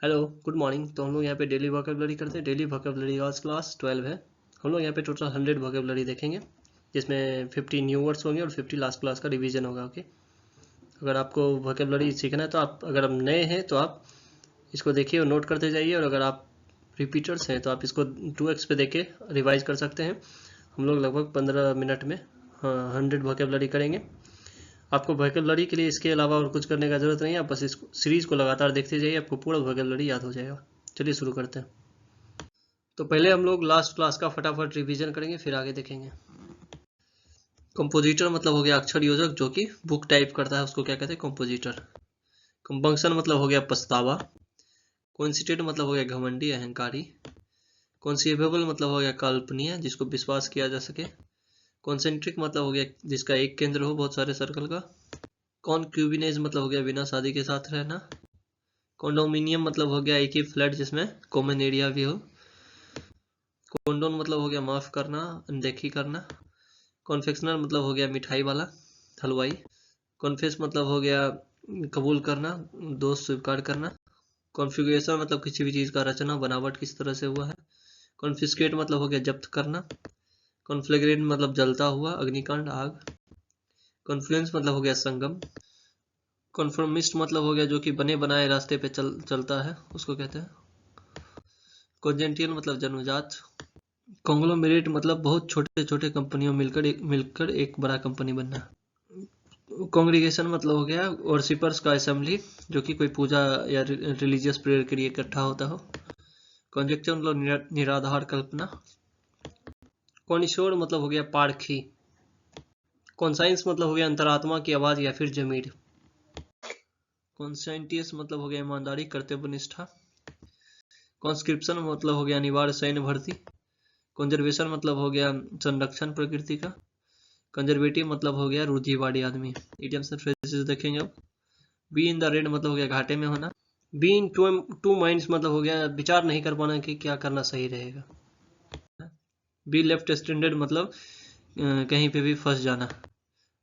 Hello good morning. तो हम लोग यहाँ पे डेली वोकैबुलरी करते हैं। डेली वोकैबुलरी आज क्लास 12 है। हम लोग यहाँ पे टोटल 100 वोकैबुलरी देखेंगे, जिसमें 50 न्यू वर्ड्स होंगे और 50 लास्ट क्लास का रिवीजन होगा। ओके, अगर आपको वोकैबुलरी सीखना है तो अगर आप नए हैं तो आप इसको देखिए और नोट करते जाइए, और अगर आप रिपीटर्स हैं तो आप इसको 2x पे देके रिवाइज कर सकते हैं। हम लोग लगभग 15 मिनट में 100 वोकैबुलरी करेंगे। आपको वोकैबुलरी के लिए इसके अलावा और कुछ करने का जरूरत नहीं है, आप बस इस सीरीज को लगातार देखते जाइए, आपको पूरा वोकैबुलरी याद हो जाएगा। चलिए शुरू करते हैं। तो पहले हम लोग लास्ट क्लास का फटाफट रिवीजन करेंगे, फिर आगे देखेंगे। कंपोजिटर मतलब हो गया अक्षर योजक, जो कि बुक टाइप करता है, उसको क्या कहते हैं? कंपोजिटर। कंपंक्शन मतलब हो गया पछतावा। कोइंसिडेंट मतलब हो गया घमंडी, अहंकारी। कॉन्सीवेबल मतलब हो गया कल्पनीय, जिसको विश्वास किया जा सके। कॉन्सेंट्रिक मतलब हो गया जिसका एक केंद्र हो बहुत सारे सर्कल का। कॉनक्यूबिनेज मतलब हो गया बिना शादी के साथ रहना। कॉन्डोमिनियम मतलब हो गया एक ही फ्लैट जिसमें कॉमन एरिया भी हो। कॉन्डोन मतलब हो गया माफ करना, अनदेखी करना। कॉन्फेक्शनर मतलब हो गया मिठाई वाला, हलवाई। कॉन्फेस मतलब हो गया कबूल करना, दोष स्वीकार करना। कॉन्फ़िगरेशन मतलब किसी भी चीज़ का रचना, बनावट किस तरह से हुआ है। कॉन्फिस्केट मतलब हो गया जब्त करना। कॉन्फ्लेग्रेट मतलब जलता हुआ, अग्निकांड, आग। कॉन्फ्लुएंस मतलब हो गया संगम। कॉन्फर्मिस्ट मतलब हो गया जो कि बने बनाए रास्ते पे चलता है, उसको कहते हैं। कॉन्जेंटियल मतलब जन्मजात। कॉन्ग्लोमेरेट मतलब बहुत छोटे छोटे कंपनियों मिलकर एक बड़ा कंपनी बनना। कॉन्ग्रीगेशन मतलब हो गया वर्शिपर्स का असेंबली, जो कि कोई पूजा या रिलीजियस प्रेयर के लिए इकट्ठा होता हो। कॉन्जेक्चर मतलब निराधार कल्पना। कॉनिशोर मतलब हो गया पारखी। कॉन्साइंस मतलब हो गया अंतरात्मा की आवाज या फिर जमीर। कॉन्सेंटियस मतलब हो गया ईमानदारी, कर्तव्य निष्ठा। कॉन्स्क्रिप्शन मतलब हो गया अनिवार्य सैन्य भर्ती। कंजर्वेशन मतलब हो गया संरक्षण प्रकृति का। कंजर्वेटिव मतलब हो गया रूढ़िवादी आदमी। इडियम्स एंड फ्रेजेस देखेंगे अब। बी इन द रेड मतलब हो गया घाटे में होना। बी इन टू माइंड्स मतलब हो गया विचार नहीं कर पाना कि क्या करना सही रहेगा। बी लेफ्ट स्टैंडर्ड मतलब कहीं पे भी फंस जाना।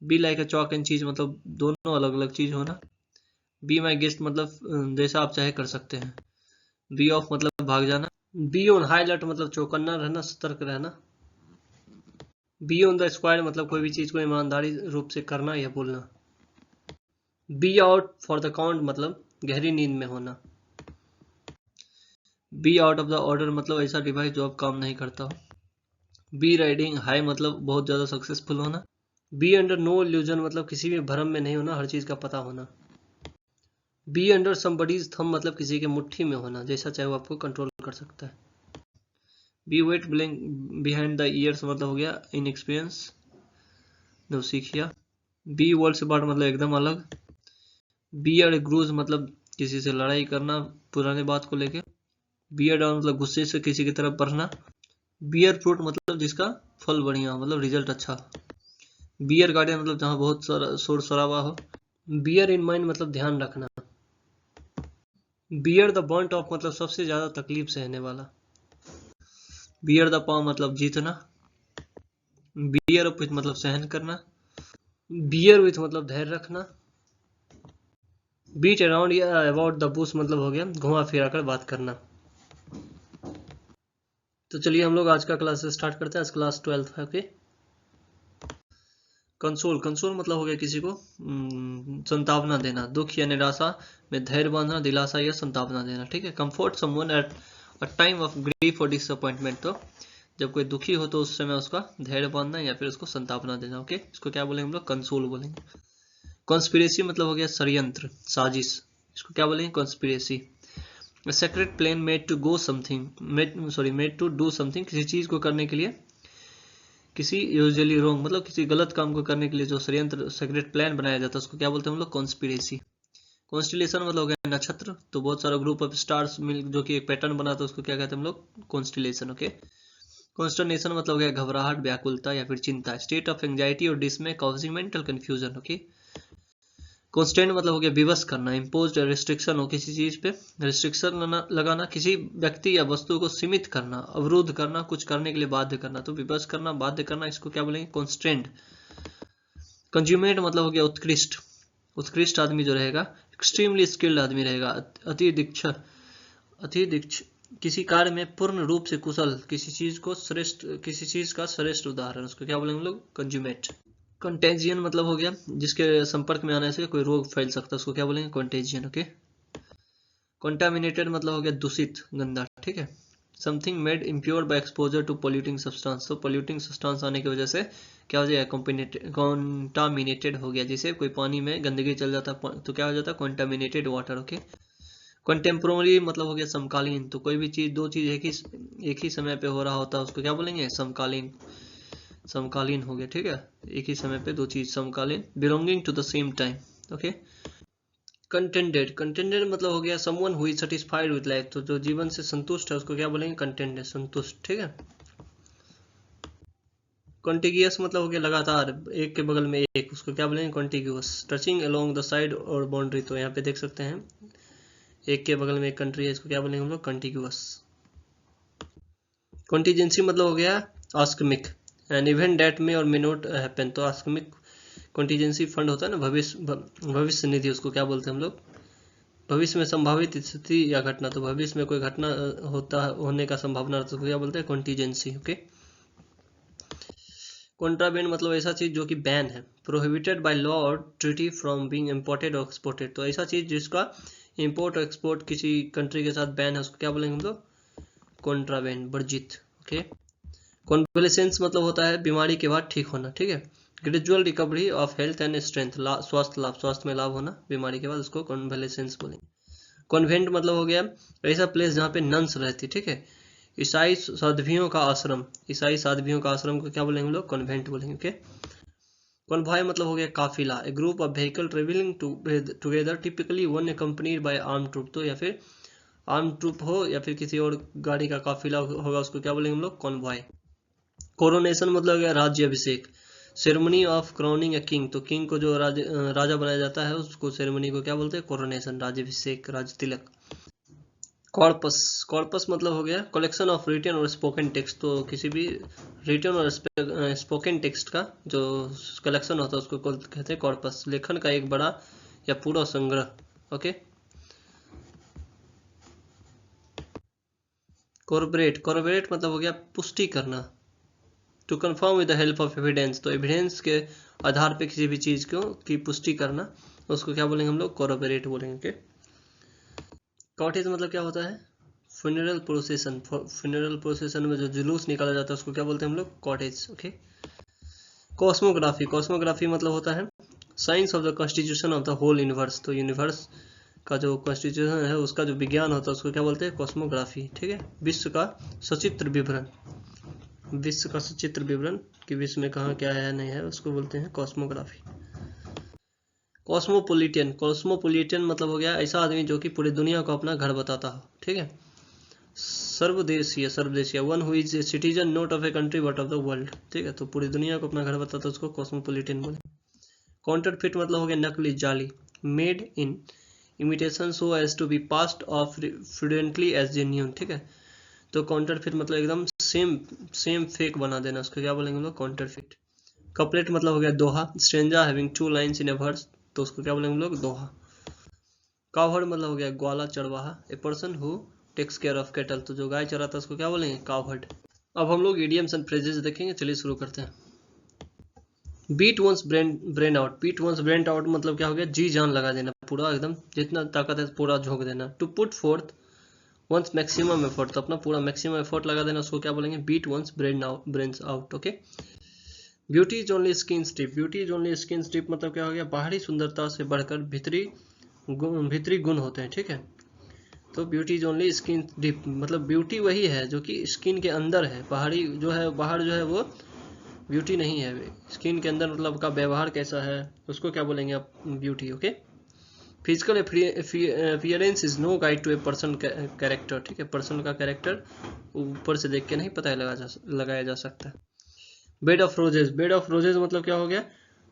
Be like a chalk and चीज मतलब दोनों अलग अलग चीज होना। बी माई गेस्ट मतलब जैसा आप चाहे कर सकते हैं। बी ऑफ मतलब भाग जाना। बी ऑन हाई अलर्ट मतलब चौकन्ना रहना, सतर्क रहना। बी ऑन द स्क्वायर मतलब कोई भी चीज को ईमानदारी रूप से करना या बोलना। Be out for the count मतलब गहरी नींद में होना। Be out of the order मतलब ऐसा डिवाइस जो अब काम नहीं करता हो। बी राइडिंग हाई मतलब बहुत ज्यादा सक्सेसफुल होना। बी अंडर नो इल्यूजन मतलब किसी भी भ्रम में नहीं होना, हर चीज का पता होना। बी अंडर समबडीज थंब मतलब किसी के मुट्ठी में होना, जैसा चाहे वो आपको कंट्रोल कर सकता है। Be wet behind the ears मतलब हो गया इनएक्सपीरियंस, नौसिखिया। बी वर्ल्ड से बाहर मतलब एकदम अलग। बियर ग्रूज मतलब किसी से लड़ाई करना पुराने बात को लेके। बियर डाउन मतलब गुस्से से किसी की तरफ बढ़ना। बियर फ्रूट मतलब जिसका फल बढ़िया मतलब रिजल्ट अच्छा। बियर गार्डन मतलब जहाँ बहुत सारा शोर शराबा हो। बियर इन माइंड मतलब ध्यान रखना। बियर द बर्ंट ऑफ मतलब सबसे ज्यादा तकलीफ सहने वाला। बियर द पाव मतलब जीतना। बियर अप विथ मतलब सहन करना। बियर विथ मतलब धैर्य रखना। बीट अराउंड या अबाउट द बुश मतलब हो गया घुमा फिरा कर बात करना। तो चलिए हम लोग आज का क्लास स्टार्ट करते हैं। आज क्लास 12 है। ओके, कंसोल कंसोल मतलब हो गया किसी को संतावना देना, दुख या निराशा में धैर्य बांधना, दिलासा या संतावना देना। ठीक है। Comfort someone at a time of grief और डिसअपॉइंटमेंट, तो जब कोई दुखी हो तो उस समय उसका धैर्य बांधना या फिर उसको संतावना देना। ओके, इसको क्या बोलेंगे हम लोग? कंसोल बोलेंगे। कॉन्स्पिरेसी मतलब हो गया षड्यंत्र, साजिश, इसको क्या बोलेंगे? Conspiracy. Secret plan made to go something, made to do something, किसी चीज को करने के लिए, किसी यूजुअली रॉन्ग मतलब किसी गलत काम को करने के लिए जो षड्यंत्र सेक्रेट प्लान बनाया जाता है उसको क्या बोलते हैं हम लोग? कॉन्स्पिरेसी। कॉन्स्टिलेशन मतलब हो गया नक्षत्र, तो बहुत सारा ग्रुप ऑफ स्टार्स मिल जो कि एक पैटर्न बनाता है उसको क्या कहते हैं हम लोग? कॉन्स्टिलेशन। ओके। कॉन्स्टर्नेशन मतलब हो गया घबराहट, व्याकुलता या फिर चिंता, स्टेट ऑफ एंजाइटी और डिसमे causing mental confusion. Okay. Constant मतलब हो गया विवश करना, इम्पोज रिस्ट्रिक्शन हो किसी चीज पे, रिस्ट्रिक्शन लगाना, किसी व्यक्ति या वस्तु को सीमित करना, अवरुद्ध करना, कुछ करने के लिए बाध्य करना, तो विवश करना, बाध्य करना, इसको क्या बोलेंगे? कॉन्स्टेंट। कंज्यूमेट मतलब हो गया उत्कृष्ट, उत्कृष्ट आदमी जो रहेगा, एक्सट्रीमली स्किल्ड आदमी रहेगा, अति दीक्षित, अतिदीक्ष, किसी कार्य में पूर्ण रूप से कुशल, किसी चीज का श्रेष्ठ उदाहरण, उसको क्या बोलेंगे हम लोग? कंज्यूमेट। कंटेजियन मतलब हो गया जिसके संपर्क में आने से कोई रोग फैल सकता है, उसको क्या बोलेंगे? कंटेजियन। ओके। कंटामिनेटेड मतलब हो गया दूषित, गंदा, ठीक है। Something made impure by exposure to polluting substance, तो पोल्यूटिंग सब्सटेंस आने की वजह से क्या हो जाएगा? कंटामिनेटेड हो गया। जैसे कोई पानी में गंदगी चल जाता तो क्या हो जाता? Contaminated water. ओके। कंटेम्पोररी मतलब हो गया समकालीन, तो कोई भी चीज, दो चीज एक ही समय पे हो रहा होता है, उसको क्या बोलेंगे? समकालीन। समकालीन हो गया, ठीक है। एक ही समय पे दो चीज, समकालीन। Belonging to the same time. Okay. Contented, contented मतलब हो गया someone who is satisfied with life, तो जो जीवन से संतुष्ट है उसको क्या बोलेंगे? कंटेंटेड, संतुष्ट, ठीक है। कॉन्टिगियस मतलब हो गया लगातार, एक के बगल में एक, उसको क्या बोलेंगे? Contiguous. Touching along the side और बाउंड्री, तो यहाँ पे देख सकते हैं एक के बगल में एक कंट्री है, इसको क्या बोलेंगे हम लोग? कॉन्टिग्यूअस। कॉन्टीजेंसी मतलब हो गया आस्कमिक, एन इवेंट डेट में और मे नॉट हैपन, तो आस्कमिक कॉन्टीजेंसी फंड होता है ना, भविष्य निधि, उसको क्या बोलते हैं हम लोग? भविष्य में संभावित स्थिति या घटना, तो भविष्य में कोई घटना होने का संभावना, तो क्या बोलते हैं? कॉन्टीजेंसी। ओके। कॉन्ट्राबैंड मतलब ऐसा चीज जो कि बैन है, प्रोहिबिटेड बाय लॉ और ट्रीटी फ्रॉम बीइंग इंपोर्टेड और एक्सपोर्टेड, तो ऐसा चीज जिसका इंपोर्ट और एक्सपोर्ट किसी कंट्री के साथ बैन है, उसको क्या बोलेंगे हम लोग? कॉन्ट्राबैंड, वर्जित। ओके। कॉन्वलेसेंस मतलब होता है बीमारी के बाद ठीक होना, ठीक है। Gradual recovery of health and strength, स्वास्थ्य लाभ, स्वास्थ्य में लाभ होना बीमारी के बाद, उसको कॉन्वलेसेंस बोलेंगे। कॉन्वेंट मतलब हो गया ऐसा प्लेस जहाँ पे नन्स रहती, ठीक है। ईसाई साध्वियों का आश्रम, ईसाई साध्वियों का आश्रम को क्या बोलेंगे हम लोग? कॉन्वेंट बोलेंगे। ओके। कॉन्वॉय मतलब हो गया काफिला, a group of vehicle travelling together typically one accompanied by arm troop, तो या फिर आर्म ट्रूप हो या फिर किसी और गाड़ी का काफिला होगा, उसको क्या बोलेंगे हम लोग? कॉन्वॉय। कोरोनेशन मतलब हो गया राज्य अभिषेक, ceremony of crowning a king, तो किंग को जो राजा बनाया जाता है उसको सेरेमनी को क्या बोलते हैं? Coronation, राज्यभिषेक, Raj Tilak. Corpus, corpus मतलब हो गया कलेक्शन ऑफ रिटन और स्पोकन टेक्स्ट, तो किसी भी रिटन और स्पोकन टेक्स्ट का जो कलेक्शन होता है उसको कहते हैं कॉर्पस, लेखन का एक बड़ा या पूरा संग्रह। ओके। कॉर्पोरेट, कॉर्पोरेट मतलब हो गया पुष्टि करना, to confirm with the help of evidence, तो एविडेंस के आधार पे किसी भी चीज को की पुष्टि करना, उसको क्या बोलेंगे हम लोग? कॉर्पोरेट बोलेंगे। कॉटेज मतलब क्या होता है? फ्यूनरल प्रोसेशन, फ्यूनरल प्रोसेशन में जो जुलूस निकाला जाता है उसको क्या बोलते हैं हम लोग? कॉटेज। ओके। कॉस्मोग्राफी, कॉस्मोग्राफी मतलब होता है science of the constitution of the whole universe, तो यूनिवर्स का जो कॉन्स्टिट्यूशन है उसका जो विज्ञान होता है उसको क्या बोलते हैं? कॉस्मोग्राफी, ठीक है। विश्व का सचित्र विवरण, विश्व का सचित्र विवरण कि विश्व में कहाँ क्या है नहीं है, उसको बोलते हैं कॉस्मोग्राफी। कॉस्मोपोलिटन, कॉस्मोपोलिटन मतलब हो गया ऐसा आदमी जो कि पूरी दुनिया को अपना घर बताता हो, ठीक है। सर्वदेशीय, सर्वदेशीय, one who is a citizen not of a country but of the world, ठीक है, तो पूरी दुनिया को अपना घर बताता है, उसको कॉस्मोपोलिटन बोले। काउंटरफिट मतलब हो गया नकली, जाली, made in imitation so as to be passed off fluently as genuine, ठीक है। तो काउंटरफिट मतलब एकदम सेम फेक बना देना, उसको क्या बोलेंगे हम लोग? काउंटरफिट। कपलेट मतलब हो गया दोहा, stanza having two lines in a verse, तो उसको क्या बोलेंगे हम लोग? दोहा। कावहर्ड मतलब हो गया ग्वाला, चरवाहा, a person who takes care of cattle, तो जो गाय चराता है उसको क्या बोलेंगे? कावहर्ड। अब हम लोग इडियम्स एंड फ्रेजेस देखेंगे, चलिए शुरू करते हैं। Beat one's brain out, beat one's brain out मतलब क्या हो गया? जी जान लगा देना, पूरा एकदम जितना ताकत है पूरा झोंक देना। To put forth one's maximum effort, तो अपना पूरा मैक्सिमम एफर्ट लगा देना, उसको क्या बोलेंगे? Beat one's brains out. Okay. Beauty is only skin strip, beauty is only skin strip मतलब क्या हो गया? बाहरी सुंदरता से बढ़कर भीतरी गुण होते हैं, ठीक है। तो beauty is only skin deep मतलब ब्यूटी वही है जो कि स्किन के अंदर है, बाहरी जो है, बाहर जो है वो ब्यूटी नहीं है। स्किन के अंदर मतलब का व्यवहार कैसा है उसको क्या बोलेंगे आप? Beauty. Okay. Physical appearance is no guide to a person character, ठीक है। पर्सन का कैरेक्टर ऊपर से देख के नहीं पता लगाया जा सकता। Bed of roses, bed of roses मतलब क्या हो गया?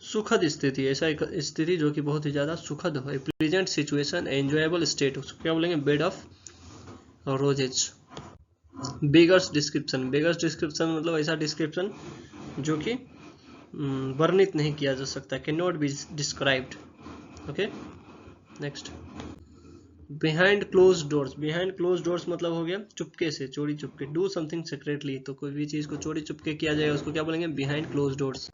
सुखद स्थिति, ऐसा एक स्थिति जो कि बहुत ही ज्यादा सुखद हो, प्रेजेंट सिचुएशन, एंजॉयबल स्टेट, उसको क्या बोलेंगे? Bed of roses. Beggars description, beggars description मतलब ऐसा डिस्क्रिप्शन जो कि वर्णित नहीं किया जा सकता, can not be described. Okay. Next, behind closed doors, behind closed doors मतलब हो गया चुपके से, चोरी चुपके। डू समथिंग सीक्रेटली, तो कोई भी चीज को चोरी चुपके किया जाएगा उसको क्या बोलेंगे, behind closed doors.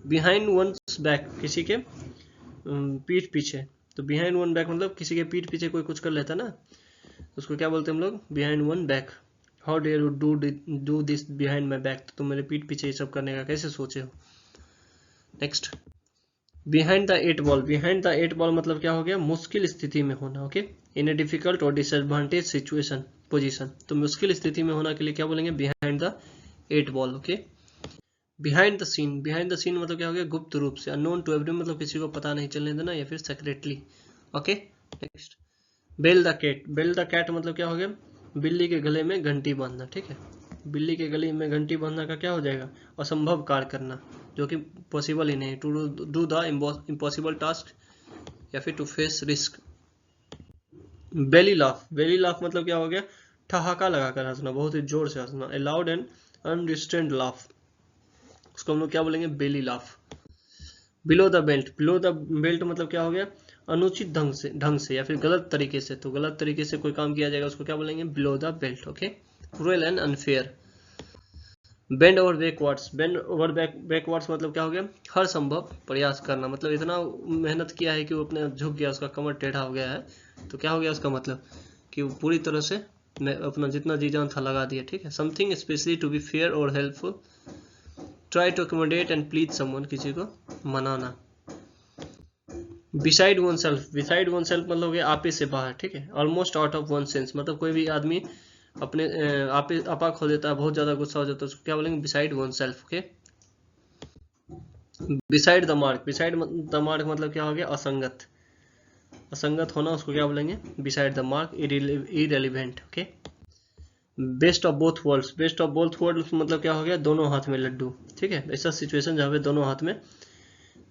Behind one's back, किसी के पीठ पीछे, तो बिहाइंड वन बैक मतलब किसी के पीठ पीछे कोई कुछ कर लेता ना, उसको क्या बोलते हैं हम लोग, behind one back. How dare you do this behind my back, तो तुम मेरे पीठ पीछे ये सब करने का कैसे सोचे हो। Next, behind the eight ball, behind the eight ball मतलब क्या हो गया, मुश्किल स्थिति में होना। ओके, इन ए डिफिकल्ट और डिसएडवांटेज सिचुएशन पोजीशन, तो मुश्किल स्थिति में होना के लिए क्या बोलेंगे, behind the eight ball. Okay, behind the scene, behind the scene मतलब क्या हो गया, गुप्त रूप से। अननोन टू एवरीवन मतलब किसी को पता नहीं चलने देना, या फिर secretly. Okay, next, bell the cat, bell the cat मतलब क्या हो गया, बिल्ली के गले में घंटी बांधना। ठीक है, बिल्ली के गले में घंटी बांधना का क्या हो जाएगा, असंभव कार्य करना, जो कि पॉसिबल ही नहीं, to do the impossible task, या फिर to face risk. Belly laugh, belly laugh मतलब क्या हो गया, ठहाका लगाकर हंसना, बहुत ही जोर से हंसना। A loud and unrestrained laugh, उसको हम लोग क्या बोलेंगे, belly laugh. Below the belt, below the belt मतलब क्या हो गया, अनुचित ढंग से या फिर गलत तरीके से, तो गलत तरीके से कोई काम किया जाएगा उसको क्या बोलेंगे, below the belt. Okay, cruel and unfair. Bend over backwards, bend over backwards मतलब क्या हो गया, हर संभव प्रयास करना, मतलब इतना मेहनत किया है कि वो अपने झुक गया, उसका कमर टेढ़ा हो गया है, तो क्या हो गया उसका मतलब कि वो पूरी तरह से अपना जितना जी जान था लगा दिया। ठीक है, something specially to be fair और helpful, try to accommodate and please someone, किसी को मनाना। Beside oneself, beside oneself मतलब हो गया आपे से बाहर। ठीक है, almost out of one sense, मतलब कोई भी आदमी अपने आपा खो देता है, बहुत ज्यादा गुस्सा हो जाता है, उसको क्या बोलेंगे, beside one self. Okay, beside the mark, beside the mark मतलब क्या हो गया, असंगत, असंगत होना, उसको क्या बोलेंगे, beside the mark, irrelevant. Okay, best of both worlds, best of both worlds मतलब क्या हो गया, दोनों हाथ में लड्डू। ठीक है, ऐसा सिचुएशन जहाँ पे दोनों हाथ में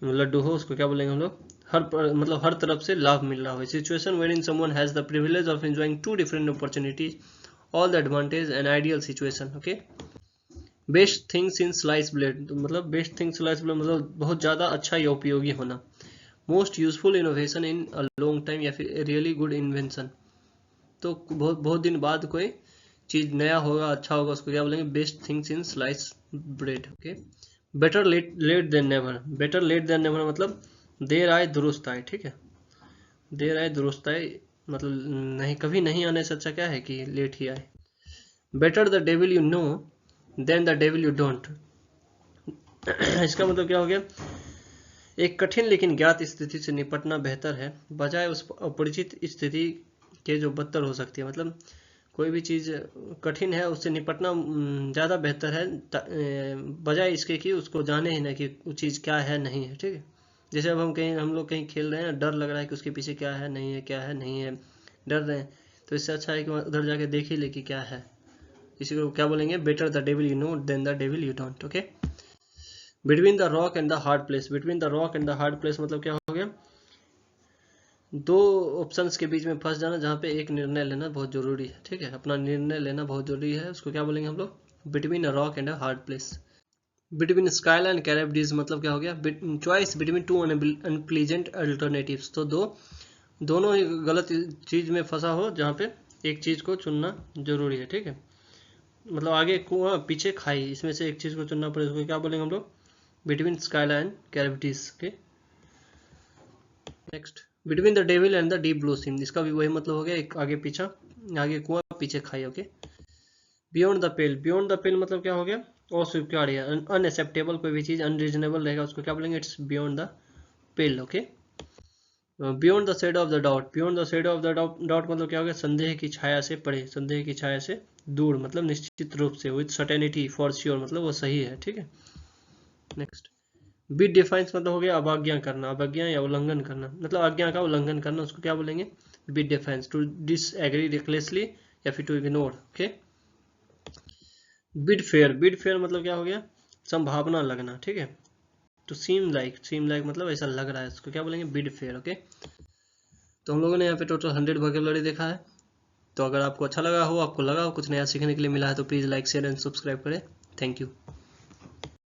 लड्डू हो, उसको क्या बोलेंगे हम लोग, मतलब हर तरफ से लाभ मिल रहा हो। Situation wherein someone has the privilege of enjoying two different opportunities, all the advantage and ideal situation. Okay, best things in slice bread, तो मतलब बेस्ट थिंग्स स्लाइस ब्रेड मतलब बहुत ज्यादा अच्छा या उपयोगी होना। Most useful innovation in a long time, या फिर रियली गुड इन्वेंशन, तो बहुत बहुत दिन बाद कोई चीज नया होगा, अच्छा होगा, उसको क्या बोलेंगे, best things in slice bread. Okay, better late than never, better late than never मतलब देर आए दुरुस्त आए। ठीक है, देर आए दुरुस्त आए मतलब नहीं, कभी नहीं आने से अच्छा क्या है कि लेट ही आए। Better the devil you know than the devil you don't, इसका मतलब क्या हो गया, एक कठिन लेकिन ज्ञात स्थिति से निपटना बेहतर है बजाय उस अपरिचित स्थिति के जो बदतर हो सकती है। मतलब कोई भी चीज कठिन है उससे निपटना ज्यादा बेहतर है बजाय इसके कि उसको जाने ही ना कि वो चीज क्या है नहीं है। ठीक है, जैसे अब हम लोग कहीं खेल रहे हैं, डर लग रहा है कि उसके पीछे क्या है नहीं है, क्या है नहीं है, डर रहे हैं, तो इससे अच्छा है कि उधर जाके देख ही ले कि क्या है। इसी को क्या बोलेंगे, better the devil you know than the devil you don't. Okay, between the rock and the hard place, between the rock and the hard place मतलब क्या हो गया, दो ऑप्शंस के बीच में फंस जाना जहाँ पे एक निर्णय लेना बहुत जरूरी है। ठीक है, अपना निर्णय लेना बहुत जरूरी है, उसको क्या बोलेंगे हम लोग, between a rock and a hard place. Between Scylla and Charybdis मतलब क्या हो गया, choice between two unpleasant alternatives, तो दोनों ही गलत चीज में फंसा हो जहाँ पे एक चीज को चुनना जरूरी है। ठीक है, मतलब आगे कुआं पीछे खाई, इसमें से एक चीज को चुनना पड़े, उसको क्या बोलेंगे हम लोग, बिटवीन स्काई एंड कैरेबिडीज के। Next, between the devil and the deep blue sea, इसका भी वही मतलब हो गया, एक आगे पीछा, आगे कुआं पीछे खाई। Okay, beyond the pale, beyond the pale मतलब क्या हो गया, अस्वीकार्य, अनएक्सेप्टेबल, कोई भी चीज अनरीजनेबल रहेगा उसको क्या बोलेंगे, it's beyond the pale. Okay, beyond the shadow of the doubt, beyond the shadow of the doubt मतलब क्या हो गया, संदेह की छाया से परे, संदेह की छाया से दूर, मतलब निश्चित रूप से, विद सर्टेनिटी, फॉर श्योर मतलब वो सही है। ठीक है, नेक्स्ट, बिट डिफाइंस मतलब हो गया अवज्ञा करना, अवज्ञा या उल्लंघन करना, मतलब आज्ञा का उल्लंघन करना, उसको क्या बोलेंगे, bid defiance, to disagree recklessly या फिर to ignore. Okay, bid fair, bid fair मतलब क्या हो गया, संभावना लगना। ठीक है, टू सीम लाइक मतलब ऐसा लग रहा है, उसको क्या बोलेंगे, बिड फेयर। ओके, तो हम लोगों ने यहाँ पे टोटल 100 वोकैबुलरी देखा है। तो अगर आपको अच्छा लगा हो, आपको लगा हो कुछ नया सीखने के लिए मिला है, तो please like share and subscribe करें। Thank you.